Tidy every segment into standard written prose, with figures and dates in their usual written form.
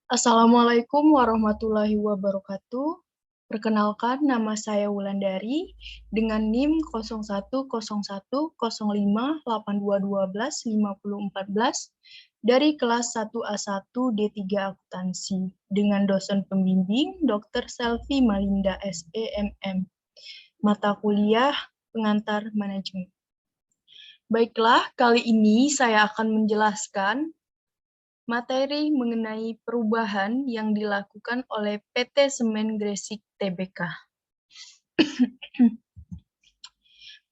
Assalamualaikum warahmatullahi wabarakatuh. Perkenalkan, nama saya Wulandari dengan NIM 0110105822115014 dari kelas 1A1 D3 Akuntansi dengan dosen pembimbing Dr. Selvi Malinda SEMM. Mata kuliah pengantar manajemen. Baiklah, kali ini saya akan menjelaskan materi mengenai perubahan yang dilakukan oleh PT Semen Gresik Tbk.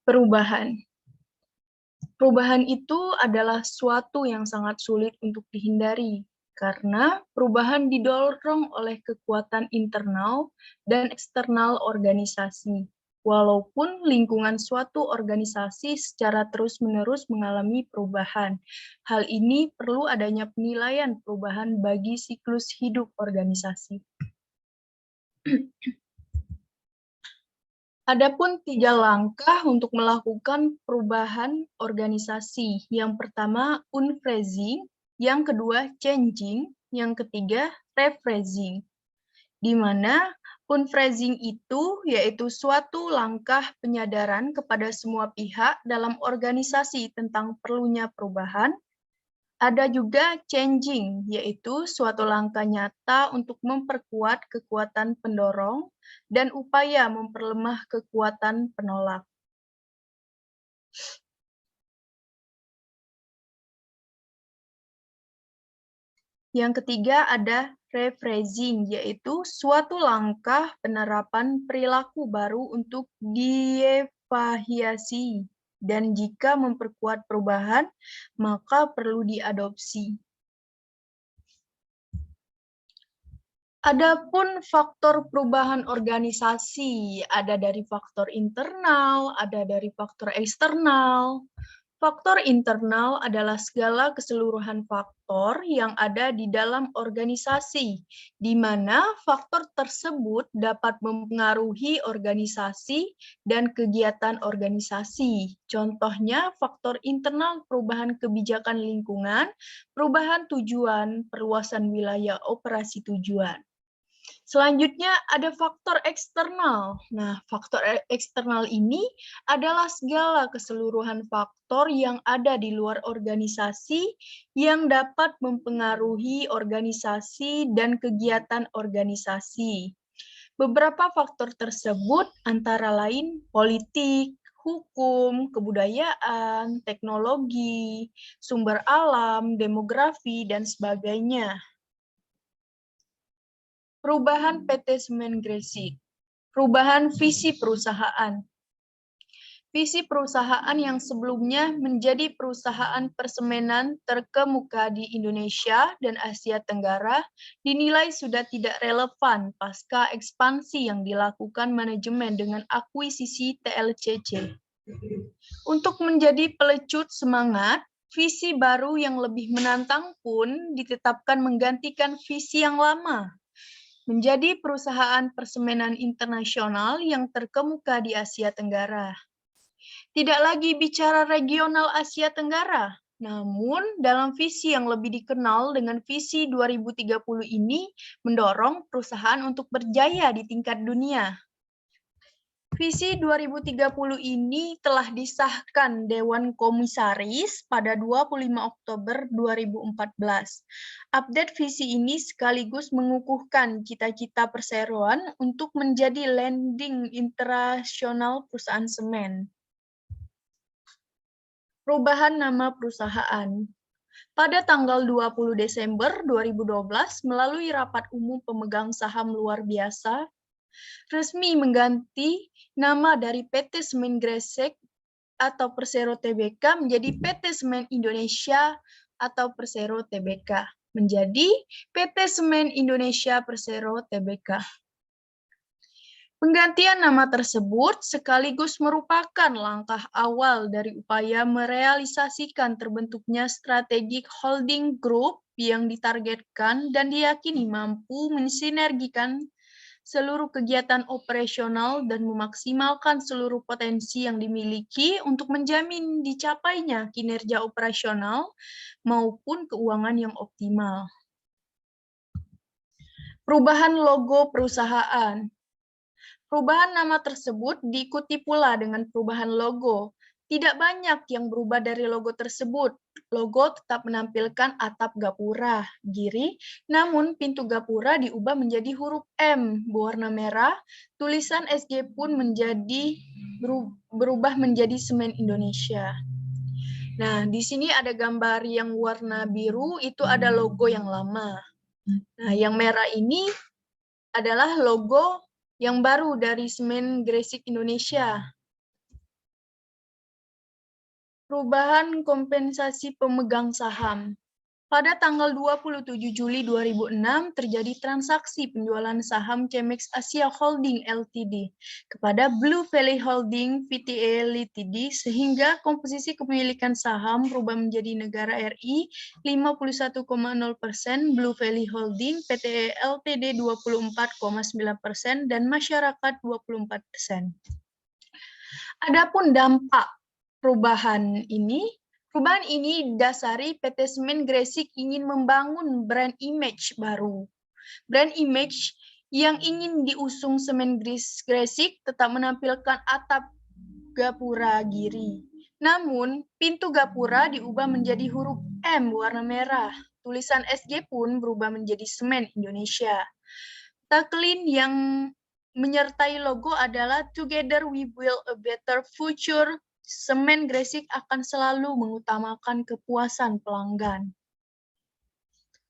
Perubahan. Perubahan itu adalah suatu yang sangat sulit untuk dihindari, karena perubahan didorong oleh kekuatan internal dan eksternal organisasi. Walaupun lingkungan suatu organisasi secara terus-menerus mengalami perubahan, hal ini perlu adanya penilaian perubahan bagi siklus hidup organisasi. Adapun 3 langkah untuk melakukan perubahan organisasi. Yang pertama, unphrasing, yang kedua, changing, yang ketiga, rephrasing. Di mana unphrasing itu yaitu suatu langkah penyadaran kepada semua pihak dalam organisasi tentang perlunya perubahan. Ada juga changing, yaitu suatu langkah nyata untuk memperkuat kekuatan pendorong dan upaya memperlemah kekuatan penolak. Yang ketiga ada rephrasing, yaitu suatu langkah penerapan perilaku baru untuk dievaluasi. Dan jika memperkuat perubahan, maka perlu diadopsi. Adapun faktor perubahan organisasi, ada dari faktor internal, ada dari faktor eksternal. Faktor internal adalah segala keseluruhan faktor yang ada di dalam organisasi, di mana faktor tersebut dapat mempengaruhi organisasi dan kegiatan organisasi. Contohnya, faktor internal perubahan kebijakan lingkungan, perubahan tujuan, perluasan wilayah operasi tujuan. Selanjutnya ada faktor eksternal. Nah, faktor eksternal ini adalah segala keseluruhan faktor yang ada di luar organisasi yang dapat mempengaruhi organisasi dan kegiatan organisasi. Beberapa faktor tersebut antara lain politik, hukum, kebudayaan, teknologi, sumber alam, demografi, dan sebagainya. Perubahan PT Semen Gresik. Perubahan visi perusahaan. Visi perusahaan yang sebelumnya menjadi perusahaan persemenan terkemuka di Indonesia dan Asia Tenggara dinilai sudah tidak relevan pasca ekspansi yang dilakukan manajemen dengan akuisisi TLCC. Untuk menjadi pelecut semangat, visi baru yang lebih menantang pun ditetapkan menggantikan visi yang lama, menjadi perusahaan persemenan internasional yang terkemuka di Asia Tenggara. Tidak lagi bicara regional Asia Tenggara, namun dalam visi yang lebih dikenal dengan visi 2030 ini mendorong perusahaan untuk berjaya di tingkat dunia. Visi 2030 ini telah disahkan Dewan Komisaris pada 25 Oktober 2014. Update visi ini sekaligus mengukuhkan cita-cita perseroan untuk menjadi landing internasional perusahaan semen. Perubahan nama perusahaan. Pada tanggal 20 Desember 2012, melalui rapat umum pemegang saham luar biasa, resmi mengganti nama dari PT Semen Gresik atau Persero Tbk menjadi PT Semen Indonesia atau Persero Tbk, menjadi PT Semen Indonesia Persero Tbk. Penggantian nama tersebut sekaligus merupakan langkah awal dari upaya merealisasikan terbentuknya strategic holding group yang ditargetkan dan diyakini mampu mensinergikan seluruh kegiatan operasional dan memaksimalkan seluruh potensi yang dimiliki untuk menjamin dicapainya kinerja operasional maupun keuangan yang optimal. Perubahan logo perusahaan. Perubahan nama tersebut diikuti pula dengan perubahan logo. Tidak banyak yang berubah dari logo tersebut. Logo tetap menampilkan atap gapura, giri, namun pintu gapura diubah menjadi huruf M berwarna merah. Tulisan SG pun berubah menjadi Semen Indonesia. Nah, di sini ada gambar yang warna biru, itu ada logo yang lama. Nah, yang merah ini adalah logo yang baru dari Semen Gresik Indonesia. Perubahan kompensasi pemegang saham. Pada tanggal 27 Juli 2006 terjadi transaksi penjualan saham Cemex Asia Holding Ltd kepada Blue Valley Holding Pte Ltd sehingga komposisi kepemilikan saham berubah menjadi negara RI 51,0%, Blue Valley Holding Pte Ltd 24,9% dan masyarakat 24%. Adapun dampak perubahan ini didasari PT Semen Gresik ingin membangun brand image baru. Brand image yang ingin diusung Semen Gresik tetap menampilkan atap gapura giri. Namun, pintu gapura diubah menjadi huruf M warna merah. Tulisan SG pun berubah menjadi Semen Indonesia. Tagline yang menyertai logo adalah Together We Build a Better Future. Semen Gresik akan selalu mengutamakan kepuasan pelanggan.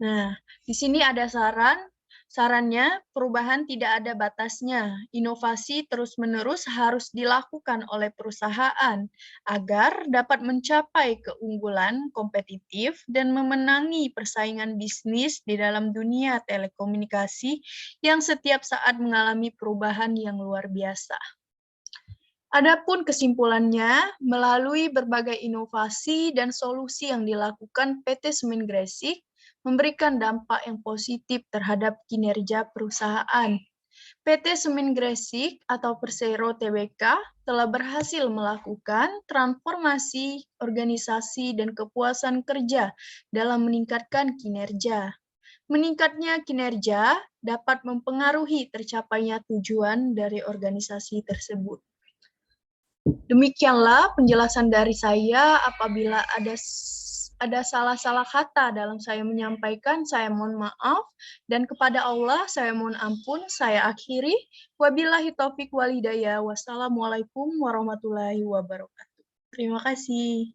Nah, di sini ada sarannya perubahan tidak ada batasnya. Inovasi terus-menerus harus dilakukan oleh perusahaan agar dapat mencapai keunggulan kompetitif dan memenangi persaingan bisnis di dalam dunia telekomunikasi yang setiap saat mengalami perubahan yang luar biasa. Adapun kesimpulannya, melalui berbagai inovasi dan solusi yang dilakukan PT Semen Gresik, memberikan dampak yang positif terhadap kinerja perusahaan. PT Semen Gresik atau Persero Tbk telah berhasil melakukan transformasi organisasi dan kepuasan kerja dalam meningkatkan kinerja. Meningkatnya kinerja dapat mempengaruhi tercapainya tujuan dari organisasi tersebut. Demikianlah penjelasan dari saya. Apabila ada salah-salah kata dalam saya menyampaikan, saya mohon maaf. Dan kepada Allah, saya mohon ampun. Saya akhiri. Wabillahi taufiq wal hidayah. Wassalamualaikum warahmatullahi wabarakatuh. Terima kasih.